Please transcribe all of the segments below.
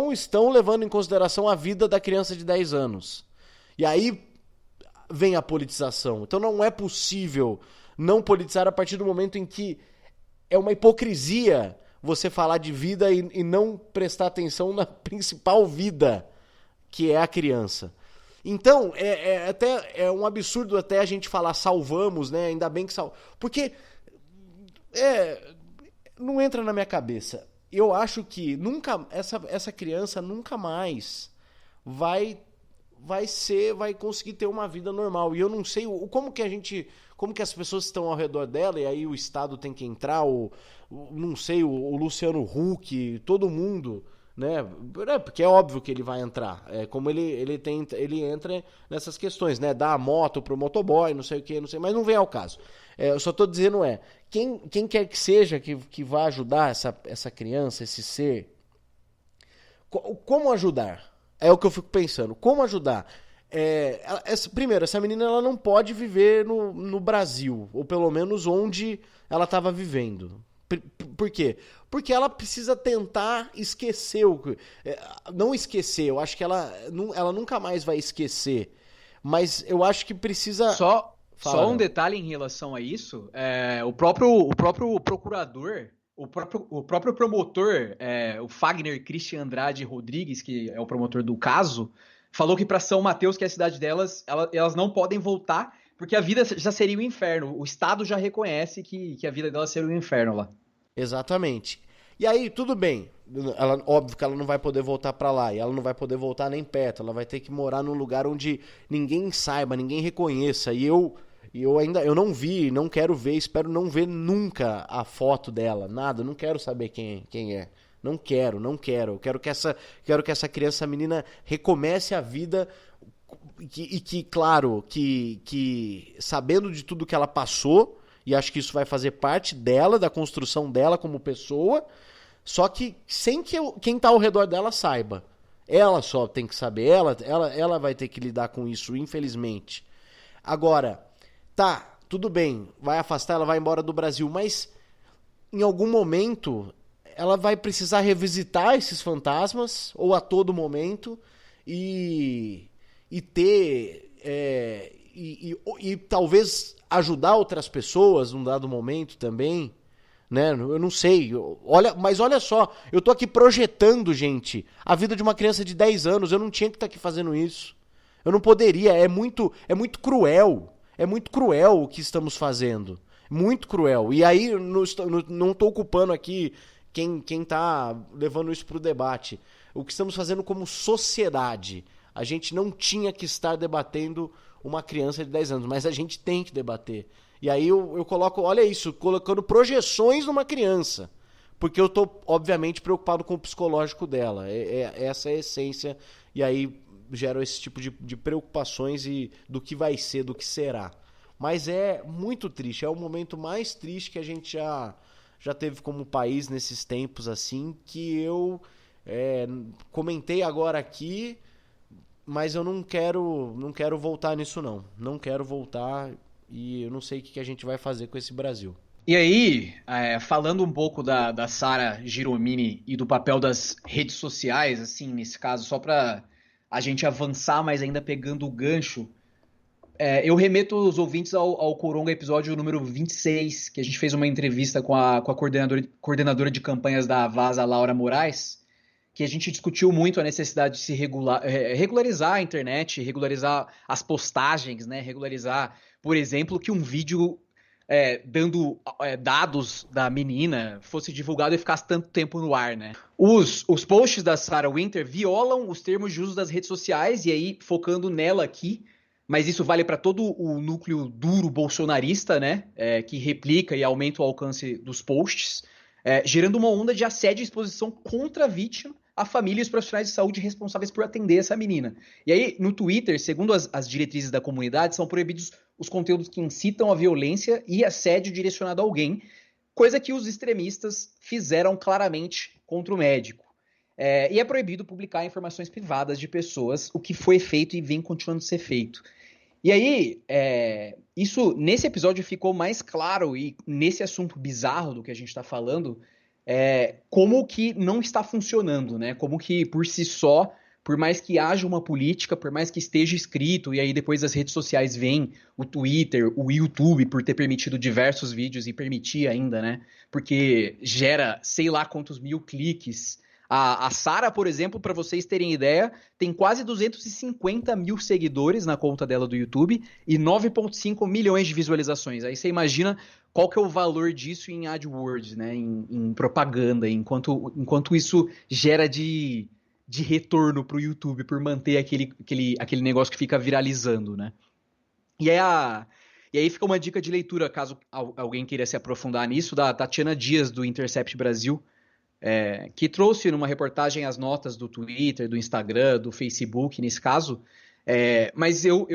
não estão levando em consideração a vida da criança de 10 anos. E aí vem a politização. Então não é possível não politizar a partir do momento em que é uma hipocrisia você falar de vida e não prestar atenção na principal vida, que é a criança. Então, até um absurdo até a gente falar salvamos, né? Ainda bem que salvamos. Porque não entra na minha cabeça. Eu acho que essa criança nunca mais vai conseguir ter uma vida normal. E eu não sei como que as pessoas estão ao redor dela, e aí o Estado tem que entrar, não sei, o Luciano Huck, todo mundo, né? Porque é óbvio que ele vai entrar. Como ele entra nessas questões, né? Dá a moto pro motoboy, não sei o que, não sei, mas não vem ao caso. Eu só tô dizendo quem quer que seja que vá ajudar essa criança, esse ser, como ajudar? É o que eu fico pensando. Como ajudar? Primeiro, essa menina ela não pode viver no Brasil, ou pelo menos onde ela estava vivendo. Por quê? Porque ela precisa tentar esquecer. Não esquecer, eu acho que ela nunca mais vai esquecer. Mas eu acho que precisa... Só um detalhe em relação a isso, o próprio procurador, o próprio promotor, o Fagner Christian Andrade Rodrigues, que é o promotor do caso, falou que para São Mateus, que é a cidade delas, elas não podem voltar, porque a vida já seria o inferno. O Estado já reconhece que a vida delas seria o inferno lá. Exatamente. E aí, tudo bem. Óbvio que ela não vai poder voltar pra lá. E ela não vai poder voltar nem perto. Ela vai ter que morar num lugar onde ninguém saiba, ninguém reconheça. E eu não vi, não quero ver, espero não ver nunca a foto dela. Nada, não quero saber quem é. Não quero. Eu quero que essa criança, essa menina, recomece a vida claro, que sabendo de tudo que ela passou, e acho que isso vai fazer parte dela, da construção dela como pessoa, só que sem que quem tá ao redor dela saiba. Ela só tem que saber, ela vai ter que lidar com isso, infelizmente. Agora, tá, tudo bem, vai afastar, ela vai embora do Brasil, mas em algum momento ela vai precisar revisitar esses fantasmas, ou a todo momento, e ter... E talvez ajudar outras pessoas num dado momento também, né? Eu não sei. Mas olha só, eu tô aqui projetando, gente, a vida de uma criança de 10 anos. Eu não tinha que estar aqui fazendo isso. Eu não poderia. É muito cruel. É muito cruel o que estamos fazendo. Muito cruel. E aí, não tô ocupando aqui quem tá levando isso pro debate. O que estamos fazendo como sociedade. A gente não tinha que estar debatendo uma criança de 10 anos, mas a gente tem que debater. E aí eu coloco, olha isso, colocando projeções numa criança. Porque eu tô, obviamente, preocupado com o psicológico dela. Essa é a essência. E aí gera esse tipo de preocupações e do que vai ser, do que será. Mas é muito triste. É o momento mais triste que a gente já teve como país nesses tempos, assim, que eu comentei agora aqui... Mas eu não quero voltar nisso, não. Não quero voltar e eu não sei o que a gente vai fazer com esse Brasil. E aí, falando um pouco da Sara Giromini e do papel das redes sociais, assim, nesse caso, só para a gente avançar, mas ainda pegando o gancho, eu remeto os ouvintes ao Coronga episódio número 26, que a gente fez uma entrevista com a coordenadora de campanhas da Vaza, Laura Moraes, que a gente discutiu muito a necessidade de se regularizar a internet, regularizar as postagens, né? Regularizar, por exemplo, que um vídeo dando dados da menina fosse divulgado e ficasse tanto tempo no ar, né? Os posts da Sarah Winter violam os termos de uso das redes sociais, e aí, focando nela aqui, mas isso vale para todo o núcleo duro bolsonarista, né? Que replica e aumenta o alcance dos posts, gerando uma onda de assédio e exposição contra a vítima, a família e os profissionais de saúde responsáveis por atender essa menina. E aí, no Twitter, segundo as diretrizes da comunidade, são proibidos os conteúdos que incitam a violência e assédio direcionado a alguém, coisa que os extremistas fizeram claramente contra o médico. E é proibido publicar informações privadas de pessoas, o que foi feito e vem continuando a ser feito. E aí, isso nesse episódio ficou mais claro, e nesse assunto bizarro do que a gente está falando, como que não está funcionando, né? Como que por si só, por mais que haja uma política, por mais que esteja escrito, e aí depois as redes sociais vêm, o Twitter, o YouTube, por ter permitido diversos vídeos e permitir ainda, né? Porque gera sei lá quantos mil cliques. A Sarah, por exemplo, para vocês terem ideia, tem quase 250 mil seguidores na conta dela do YouTube e 9,5 milhões de visualizações. Aí você imagina qual que é o valor disso em AdWords, né? Em propaganda, enquanto isso gera de retorno para o YouTube por manter aquele negócio que fica viralizando, né? E aí fica uma dica de leitura, caso alguém queira se aprofundar nisso, da Tatiana Dias, do Intercept Brasil, que trouxe numa reportagem as notas do Twitter, do Instagram, do Facebook, nesse caso. Mas eu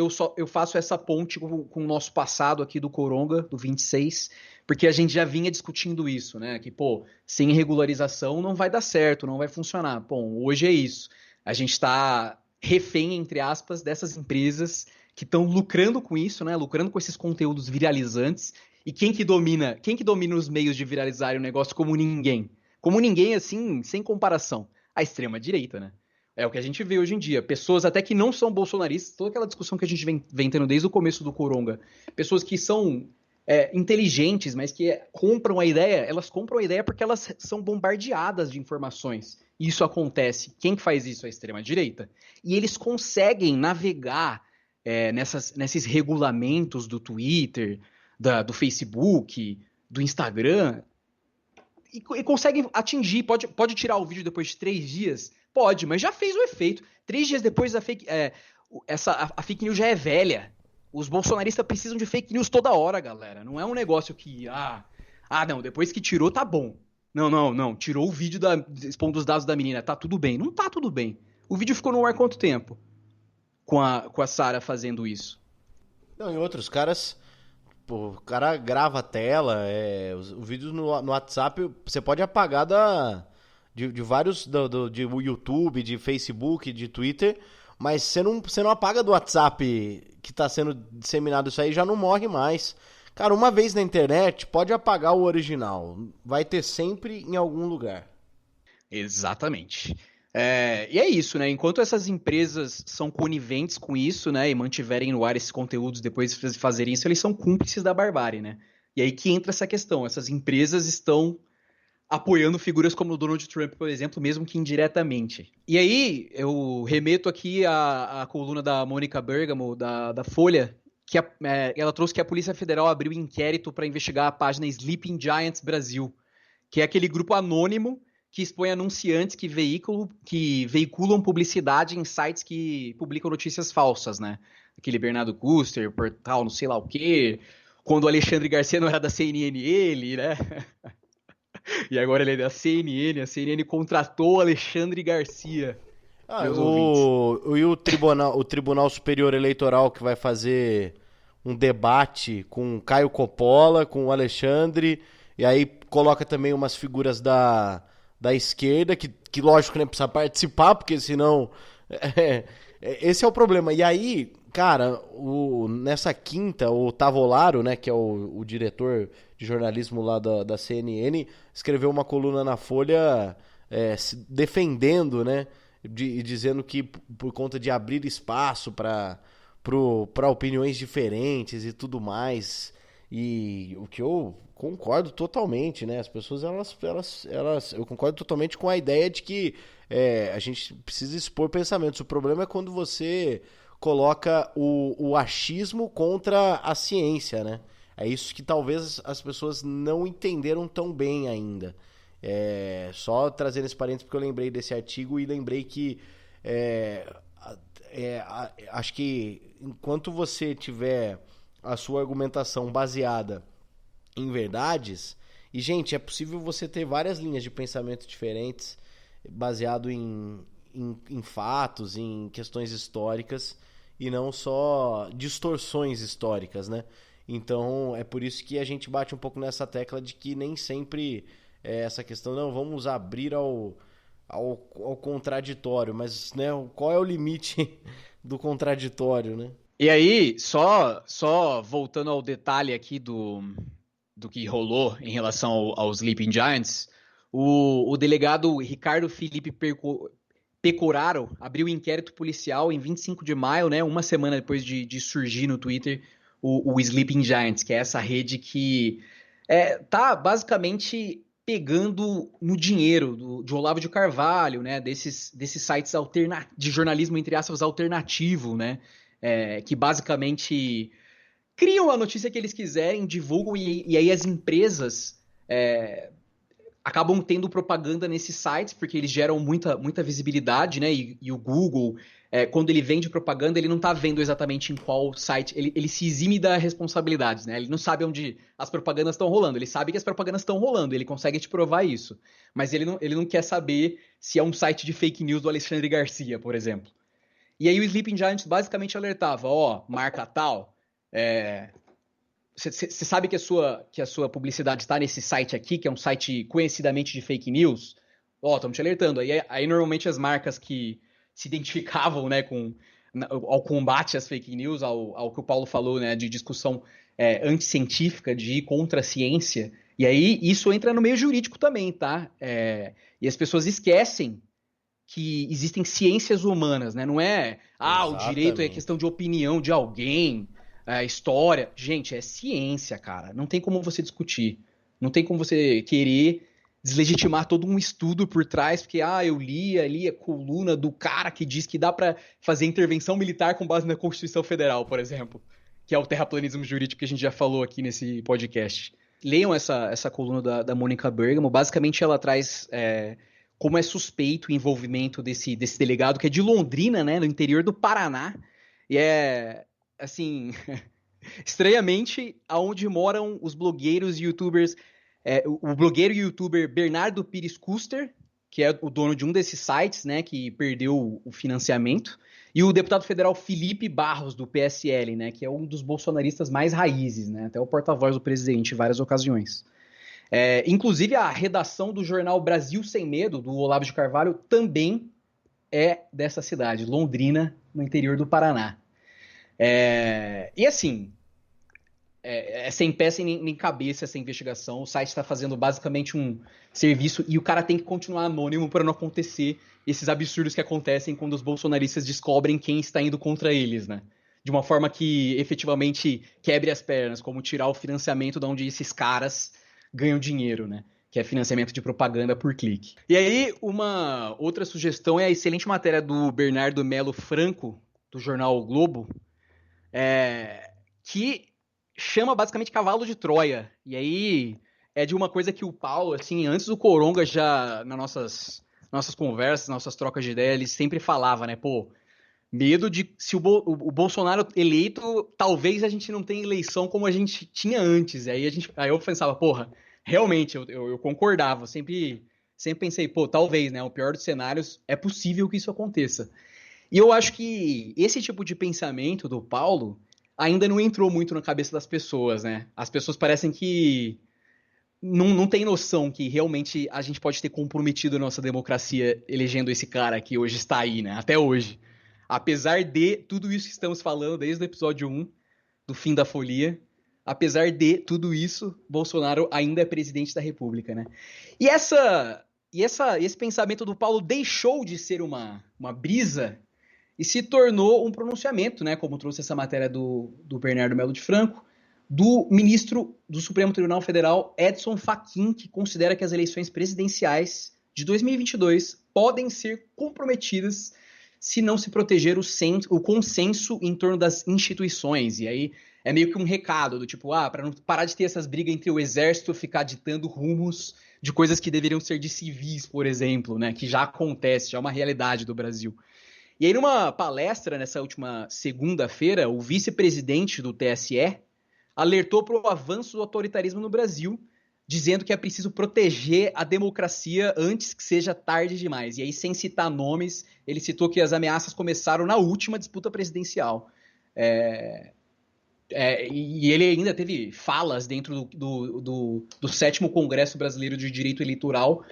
faço essa ponte com o nosso passado aqui do Coronga, do 26, porque a gente já vinha discutindo isso, né? Que, pô, sem regularização não vai dar certo, não vai funcionar. Bom, hoje é isso. A gente está refém, entre aspas, dessas empresas que estão lucrando com isso, né? Lucrando com esses conteúdos viralizantes. E quem que domina os meios de viralizar o negócio como ninguém? Como ninguém, assim, sem comparação. A extrema-direita, né? É o que a gente vê hoje em dia. Pessoas até que não são bolsonaristas, toda aquela discussão que a gente vem tendo desde o começo do Coronga. Pessoas que são inteligentes, mas que compram a ideia, elas compram a ideia porque elas são bombardeadas de informações. Isso acontece. Quem que faz isso? A extrema-direita. E eles conseguem navegar nesses regulamentos do Twitter, do Facebook, do Instagram, e consegue atingir. Pode tirar o vídeo depois de 3 dias? Pode, mas já fez o efeito. 3 dias depois a fake news já é velha. Os bolsonaristas precisam de fake news toda hora, galera. Não é um negócio que, não, depois que tirou tá bom. Não, tirou o vídeo expondo os dados da menina, tá tudo bem. Não tá tudo bem. O vídeo ficou no ar quanto tempo? Com a Sarah fazendo isso. Não, e outros caras, pô, o cara grava a tela, o vídeo no WhatsApp você pode apagar de vários, de YouTube, de Facebook, de Twitter, mas você não apaga do WhatsApp que tá sendo disseminado isso aí, já não morre mais. Cara, uma vez na internet, pode apagar o original, vai ter sempre em algum lugar. Exatamente. E é isso, né? Enquanto essas empresas são coniventes com isso, né, e mantiverem no ar esses conteúdos depois de fazerem isso, eles são cúmplices da barbárie, né? E aí que entra essa questão. Essas empresas estão apoiando figuras como o Donald Trump, por exemplo, mesmo que indiretamente. E aí eu remeto aqui à coluna da Mônica Bergamo, da Folha, que ela trouxe que a Polícia Federal abriu inquérito para investigar a página Sleeping Giants Brasil, que é aquele grupo anônimo que expõe anunciantes que veiculam publicidade em sites que publicam notícias falsas, né? Aquele Bernardo Custer, portal não sei lá o quê, quando o Alexandre Garcia não era da CNN ele, né? E agora ele é da CNN, a CNN contratou o Alexandre Garcia. E o Tribunal Superior Eleitoral que vai fazer um debate com Caio Coppola, com o Alexandre, e aí coloca também umas figuras da esquerda, que lógico, né, precisa participar, porque senão... esse é o problema. E aí, cara, nessa quinta, o Tavolaro, né, que é o diretor de jornalismo lá da CNN, escreveu uma coluna na Folha se defendendo, né, dizendo que por conta de abrir espaço para opiniões diferentes e tudo mais, e o que eu concordo totalmente, né? As pessoas, eu concordo totalmente com a ideia de que a gente precisa expor pensamentos. O problema é quando você coloca o achismo contra a ciência, né? É isso que talvez as pessoas não entenderam tão bem ainda. Só trazendo esse parênteses porque eu lembrei desse artigo e lembrei que acho que enquanto você tiver a sua argumentação baseada em verdades, e gente, é possível você ter várias linhas de pensamento diferentes baseado em fatos, em questões históricas e não só distorções históricas, né? Então é por isso que a gente bate um pouco nessa tecla de que nem sempre essa questão, não, vamos abrir ao contraditório, mas, né, qual é o limite do contraditório, né? E aí, só voltando ao detalhe aqui do que rolou em relação aos Sleeping Giants, O delegado Ricardo Felipe Pecoraro abriu um inquérito policial em 25 de maio, né, uma semana depois de surgir no Twitter o Sleeping Giants, que é essa rede que tá basicamente pegando no dinheiro de Olavo de Carvalho, né, desses sites de jornalismo, entre aspas, alternativo, né, que basicamente criam a notícia que eles quiserem, divulgam, e aí as empresas acabam tendo propaganda nesses sites, porque eles geram muita visibilidade, né? E o Google, quando ele vende propaganda, ele não está vendo exatamente em qual site, ele se exime da responsabilidade, né? Ele não sabe onde as propagandas estão rolando, ele sabe que as propagandas estão rolando, ele consegue te provar isso. Mas ele não quer saber se é um site de fake news do Alexandre Garcia, por exemplo. E aí o Sleeping Giants basicamente alertava, marca tal, você sabe que a sua publicidade está nesse site aqui, que é um site conhecidamente de fake news? Estamos te alertando. Aí normalmente as marcas que se identificavam, né, ao combate às fake news, ao que o Paulo falou, né, de discussão anticientífica, de ir contra a ciência, e aí isso entra no meio jurídico também, tá? E as pessoas esquecem que existem ciências humanas, né? Não é, o direito é questão de opinião de alguém, história. Gente, é ciência, cara. Não tem como você discutir. Não tem como você querer deslegitimar todo um estudo por trás, porque, eu li ali a coluna do cara que diz que dá pra fazer intervenção militar com base na Constituição Federal, por exemplo, que é o terraplanismo jurídico que a gente já falou aqui nesse podcast. Leiam essa coluna da Mônica Bergamo. Basicamente, ela traz como é suspeito o envolvimento desse delegado, que é de Londrina, né, no interior do Paraná, e assim, estranhamente, aonde moram os blogueiros e youtubers, o blogueiro e youtuber Bernardo Pires Custer, que é o dono de um desses sites, né, que perdeu o financiamento, e o deputado federal Felipe Barros, do PSL, né, que é um dos bolsonaristas mais raízes, né, até o porta-voz do presidente em várias ocasiões. Inclusive, a redação do jornal Brasil Sem Medo, do Olavo de Carvalho, também é dessa cidade, Londrina, no interior do Paraná. E assim, sem pé, nem cabeça essa investigação. O site está fazendo basicamente um serviço e o cara tem que continuar anônimo para não acontecer esses absurdos que acontecem quando os bolsonaristas descobrem quem está indo contra eles, né? De uma forma que efetivamente quebre as pernas, como tirar o financiamento de onde esses caras ganham dinheiro, né? Que é financiamento de propaganda por clique. E aí, uma outra sugestão é a excelente matéria do Bernardo Melo Franco, do jornal o Globo, que chama basicamente Cavalo de Troia. E aí é de uma coisa que o Paulo, assim, antes do Coronga, já nas nossas conversas, nossas trocas de ideia, ele sempre falava, né? Medo de se o Bolsonaro eleito, talvez a gente não tenha eleição como a gente tinha antes. Aí eu pensava, realmente, eu concordava. Sempre pensei, talvez, né? O pior dos cenários, é possível que isso aconteça. E eu acho que esse tipo de pensamento do Paulo ainda não entrou muito na cabeça das pessoas, né? As pessoas parecem que não tem noção que realmente a gente pode ter comprometido a nossa democracia elegendo esse cara que hoje está aí, né? Até hoje. Apesar de tudo isso que estamos falando desde o episódio 1, do fim da folia, apesar de tudo isso, Bolsonaro ainda é presidente da República, né? E esse pensamento do Paulo deixou de ser uma brisa e se tornou um pronunciamento, né? Como trouxe essa matéria do Bernardo Melo de Franco, do ministro do Supremo Tribunal Federal, Edson Fachin, que considera que as eleições presidenciais de 2022 podem ser comprometidas se não se proteger o consenso em torno das instituições. E aí é meio que um recado do tipo, para não parar de ter essas brigas entre o exército ficar ditando rumos de coisas que deveriam ser de civis, por exemplo, né, que já acontece, já é uma realidade do Brasil. E aí numa palestra nessa última segunda-feira, o vice-presidente do TSE alertou para o avanço do autoritarismo no Brasil, dizendo que é preciso proteger a democracia antes que seja tarde demais. E aí, sem citar nomes, ele citou que as ameaças começaram na última disputa presidencial. E ele ainda teve falas dentro do 7º Congresso Brasileiro de Direito Eleitoral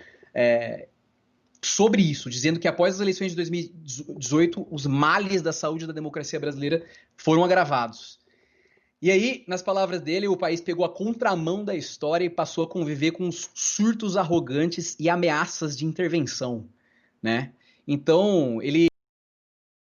sobre isso, dizendo que após as eleições de 2018, os males da saúde da democracia brasileira foram agravados. E aí, nas palavras dele, o país pegou a contramão da história e passou a conviver com os surtos arrogantes e ameaças de intervenção, né? Então, ele